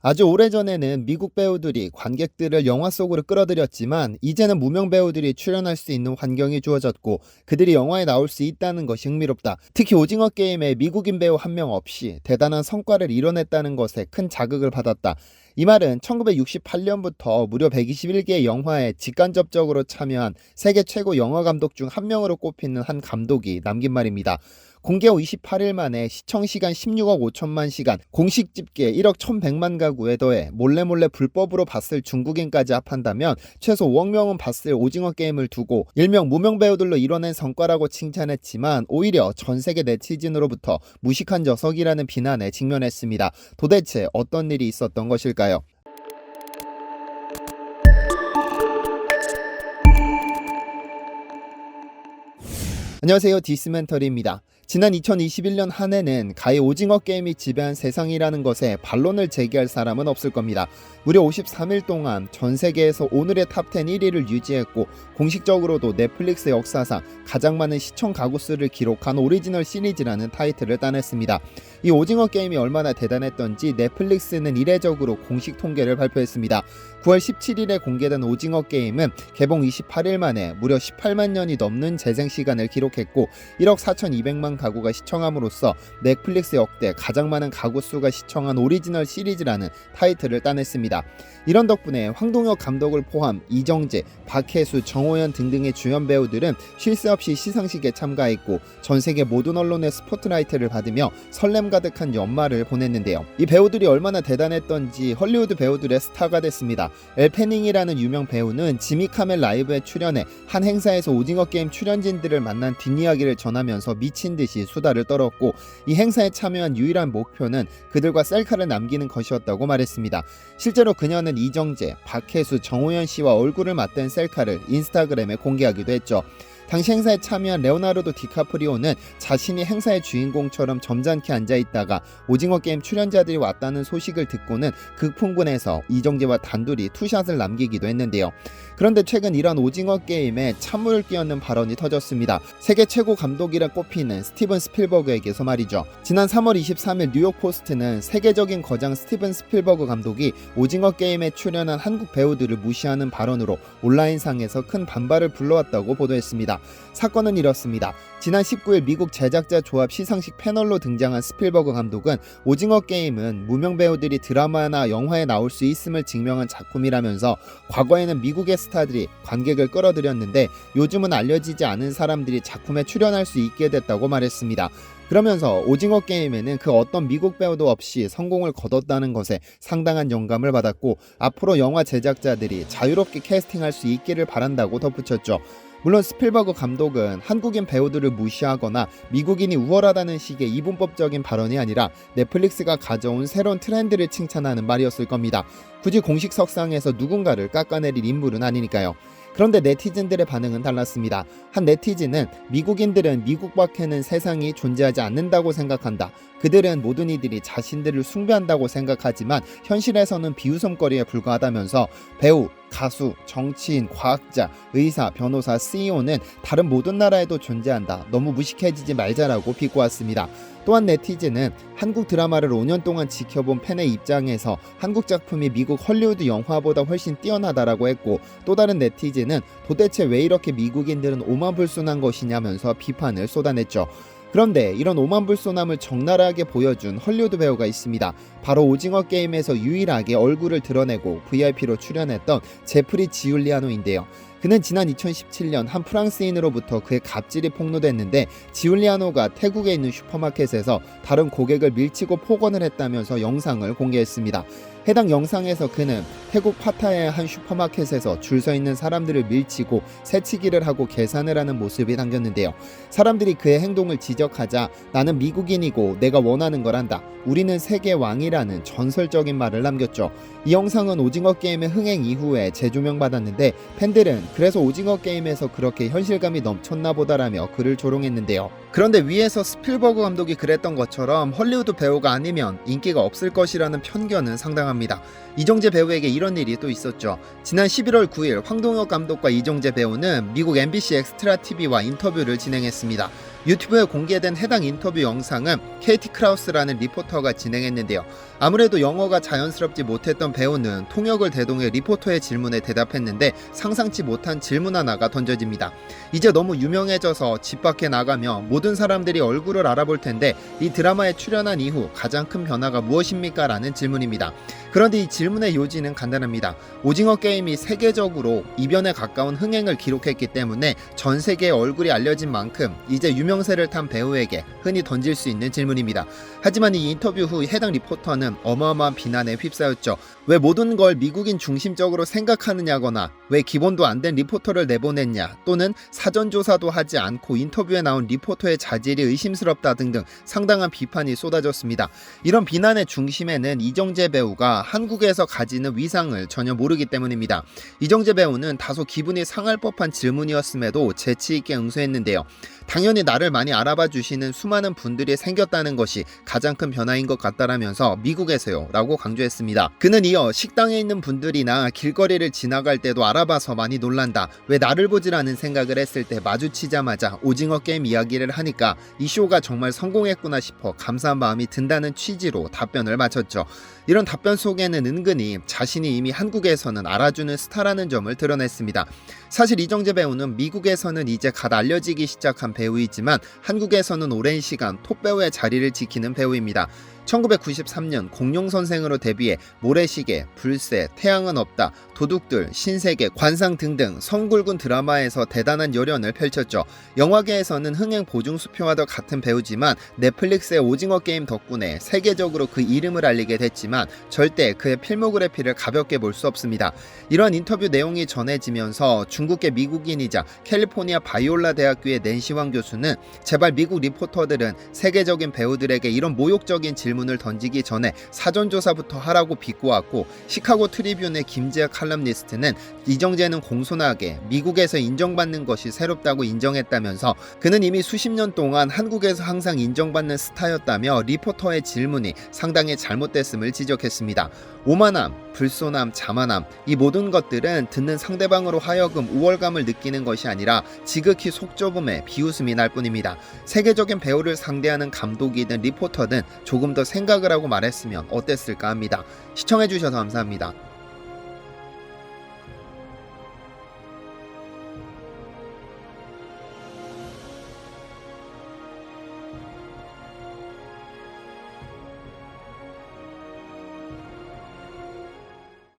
아주 오래전에는 미국 배우들이 관객들을 영화 속으로 끌어들였지만 이제는 무명 배우들이 출연할 수 있는 환경이 주어졌고 그들이 영화에 나올 수 있다는 것이 흥미롭다. 특히 오징어 게임에 미국인 배우 한 명 없이 대단한 성과를 이뤄냈다는 것에 큰 자극을 받았다. 이 말은 1968년부터 무려 121개의 영화에 직간접적으로 참여한 세계 최고 영화 감독 중 한 명으로 꼽히는 한 감독이 남긴 말입니다. 공개 후 28일 만에 시청시간 16억 5천만 시간, 공식 집계 1억 1,100만 가구에 더해 몰래 불법으로 봤을 중국인까지 합한다면 최소 5억 명은 봤을 오징어 게임을 두고 일명 무명 배우들로 이뤄낸 성과라고 칭찬했지만 오히려 전 세계 네티즌으로부터 무식한 녀석이라는 비난에 직면했습니다. 도대체 어떤 일이 있었던 것일까요? 안녕하세요, 디스멘터리입니다. 지난 2021년 한 해는 가히 오징어 게임이 지배한 세상이라는 것에 반론을 제기할 사람은 없을 겁니다. 무려 53일 동안 전 세계에서 오늘의 탑10 1위를 유지했고 공식적으로도 넷플릭스 역사상 가장 많은 시청 가구 수를 기록한 오리지널 시리즈라는 타이틀을 따냈습니다. 이 오징어 게임이 얼마나 대단했던지 넷플릭스는 이례적으로 공식 통계를 발표했습니다. 9월 17일에 공개된 오징어 게임은 개봉 28일 만에 무려 18만 년이 넘는 재생 시간을 기록했고 1억 4,200만 가구가 시청함으로써 넷플릭스 역대 가장 많은 가구 수가 시청한 오리지널 시리즈라는 타이틀을 따냈습니다. 이런 덕분에 황동혁 감독을 포함 이정재, 박혜수, 정호연 등등의 주연 배우들은 쉴 새 없이 시상식에 참가했고 전 세계 모든 언론의 스포트라이트를 받으며 설렘 가득한 연말을 보냈는데요. 이 배우들이 얼마나 대단했던지 헐리우드 배우들의 스타가 됐습니다. 엘 패닝이라는 유명 배우는 지미 카멜 라이브에 출연해 한 행사에서 오징어 게임 출연진들을 만난 뒷이야기를 전하면서 미친 듯이 수다를 떨었고 이 행사에 참여한 유일한 목표는 그들과 셀카를 남기는 것이었다고 말했습니다. 실제로 그녀는 이정재, 박혜수, 정호연 씨와 얼굴을 맞댄 셀카를 인스타그램에 공개하기도 했죠. 당시 행사에 참여한 레오나르도 디카프리오는 자신이 행사의 주인공처럼 점잖게 앉아있다가 오징어 게임 출연자들이 왔다는 소식을 듣고는 극풍분해서 이정재와 단둘이 투샷을 남기기도 했는데요. 그런데 최근 이런 오징어 게임에 찬물을 끼얹는 발언이 터졌습니다. 세계 최고 감독이라 꼽히는 스티븐 스필버그에게서 말이죠. 지난 3월 23일 뉴욕 포스트는 세계적인 거장 스티븐 스필버그 감독이 오징어 게임에 출연한 한국 배우들을 무시하는 발언으로 온라인상에서 큰 반발을 불러왔다고 보도했습니다. 사건은 이렇습니다. 지난 19일 미국 제작자 조합 시상식 패널로 등장한 스필버그 감독은 오징어 게임은 무명 배우들이 드라마나 영화에 나올 수 있음을 증명한 작품이라면서 과거에는 미국의 스타들이 관객을 끌어들였는데 요즘은 알려지지 않은 사람들이 작품에 출연할 수 있게 됐다고 말했습니다. 그러면서 오징어 게임에는 그 어떤 미국 배우도 없이 성공을 거뒀다는 것에 상당한 영감을 받았고 앞으로 영화 제작자들이 자유롭게 캐스팅할 수 있기를 바란다고 덧붙였죠. 물론 스필버그 감독은 한국인 배우들을 무시하거나 미국인이 우월하다는 식의 이분법적인 발언이 아니라 넷플릭스가 가져온 새로운 트렌드를 칭찬하는 말이었을 겁니다. 굳이 공식 석상에서 누군가를 깎아내릴 인물은 아니니까요. 그런데 네티즌들의 반응은 달랐습니다. 한 네티즌은 미국인들은 미국 밖에는 세상이 존재하지 않는다고 생각한다. 그들은 모든 이들이 자신들을 숭배한다고 생각하지만 현실에서는 비웃음거리에 불과하다면서 배우, 가수, 정치인, 과학자, 의사, 변호사, CEO는 다른 모든 나라에도 존재한다. 너무 무식해지지 말자라고 비꼬았습니다. 또한 네티즌은 한국 드라마를 5년 동안 지켜본 팬의 입장에서 한국 작품이 미국 헐리우드 영화보다 훨씬 뛰어나다라고 했고 또 다른 네티즌은 도대체 왜 이렇게 미국인들은 오만불순한 것이냐면서 비판을 쏟아냈죠. 그런데 이런 오만불손함을 적나라하게 보여준 헐리우드 배우가 있습니다. 바로 오징어 게임에서 유일하게 얼굴을 드러내고 VIP로 출연했던 제프리 지울리아노인데요. 그는 지난 2017년 한 프랑스인으로부터 그의 갑질이 폭로됐는데 지울리아노가 태국에 있는 슈퍼마켓에서 다른 고객을 밀치고 폭언을 했다면서 영상을 공개했습니다. 해당 영상에서 그는 태국 파타야의 한 슈퍼마켓에서 줄 서 있는 사람들을 밀치고 새치기를 하고 계산을 하는 모습이 담겼는데요. 사람들이 그의 행동을 지적하자 나는 미국인이고 내가 원하는 걸 한다. 우리는 세계 왕이라는 전설적인 말을 남겼죠. 이 영상은 오징어 게임의 흥행 이후에 재조명받았는데 팬들은 그래서 오징어 게임에서 그렇게 현실감이 넘쳤나 보다라며 그를 조롱했는데요. 그런데 위에서 스필버그 감독이 그랬던 것처럼 헐리우드 배우가 아니면 인기가 없을 것이라는 편견은 상당합니다. 이정재 배우에게 이런 일이 또 있었죠. 지난 11월 9일 황동혁 감독과 이정재 배우는 미국 MBC 엑스트라 TV와 인터뷰를 진행했습니다. 유튜브에 공개된 해당 인터뷰 영상은 케이티 크라우스라는 리포터가 진행했는데요. 아무래도 영어가 자연스럽지 못했던 배우는 통역을 대동해 리포터의 질문에 대답했는데 상상치 못한 질문 하나가 던져집니다. 이제 너무 유명해져서 집 밖에 나가면 모든 사람들이 얼굴을 알아볼 텐데 이 드라마에 출연한 이후 가장 큰 변화가 무엇입니까? 라는 질문입니다. 그런데 이 질문의 요지는 간단합니다. 오징어 게임이 세계적으로 이변에 가까운 흥행을 기록했기 때문에 전 세계의 얼굴이 알려진 만큼 이제 유명세를 탄 배우에게 흔히 던질 수 있는 질문입니다. 하지만 이 인터뷰 후 해당 리포터는 어마어마한 비난에 휩싸였죠. 왜 모든 걸 미국인 중심적으로 생각하느냐거나 왜 기본도 안 된 리포터를 내보냈냐 또는 사전조사도 하지 않고 인터뷰에 나온 리포터의 자질이 의심스럽다 등등 상당한 비판이 쏟아졌습니다. 이런 비난의 중심에는 이정재 배우가 한국에서 가지는 위상을 전혀 모르기 때문입니다. 이정재 배우는 다소 기분이 상할 법한 질문이었음에도 재치있게 응수했는데요. 당연히 나를 많이 알아봐 주시는 수많은 분들이 생겼다는 것이 가장 큰 변화인 것 같다라면서 미국에서요 라고 강조했습니다. 그는 이어 식당에 있는 분들이나 길거리를 지나갈 때도 알아봐서 많이 놀란다. 왜 나를 보지라는 생각을 했을 때 마주치자마자 오징어 게임 이야기를 하니까 이 쇼가 정말 성공했구나 싶어 감사한 마음이 든다는 취지로 답변을 마쳤죠. 이런 답변 속에는 은근히 자신이 이미 한국에서는 알아주는 스타라는 점을 드러냈습니다. 사실 이정재 배우는 미국에서는 이제 갓 알려지기 시작한 배우이지만 한국에서는 오랜 시간 톱배우의 자리를 지키는 배우입니다. 1993년 공룡선생으로 데뷔해 모래시계, 불새, 태양은 없다, 도둑들, 신세계, 관상 등등 성굵은 드라마에서 대단한 열연을 펼쳤죠. 영화계에서는 흥행 보증수표와도 같은 배우지만 넷플릭스의 오징어 게임 덕분에 세계적으로 그 이름을 알리게 됐지만 절대 그의 필모그래피를 가볍게 볼 수 없습니다. 이런 인터뷰 내용이 전해지면서 중국계 미국인이자 캘리포니아 바이올라 대학교의 낸시 왕 교수는 제발 미국 리포터들은 세계적인 배우들에게 이런 모욕적인 질문을 던지기 전에 사전조사부터 하라고 비꼬았고, 시카고 트리뷴의 김재학 칼럼니스트는 이정재는 공손하게 미국에서 인정받는 것이 새롭다고 인정했다면서 그는 이미 수십 년 동안 한국에서 항상 인정받는 스타였다며 리포터의 질문이 상당히 잘못됐음을 지적했습니다. 오만함, 불손함, 자만함, 이 모든 것들은 듣는 상대방으로 하여금 우월감을 느끼는 것이 아니라 지극히 속 좁음에 비웃음이 날 뿐입니다. 세계적인 배우를 상대하는 감독이든 리포터든 조금 더 생각을 하고 말했으면 어땠을까 합니다. 시청해주셔서 감사합니다.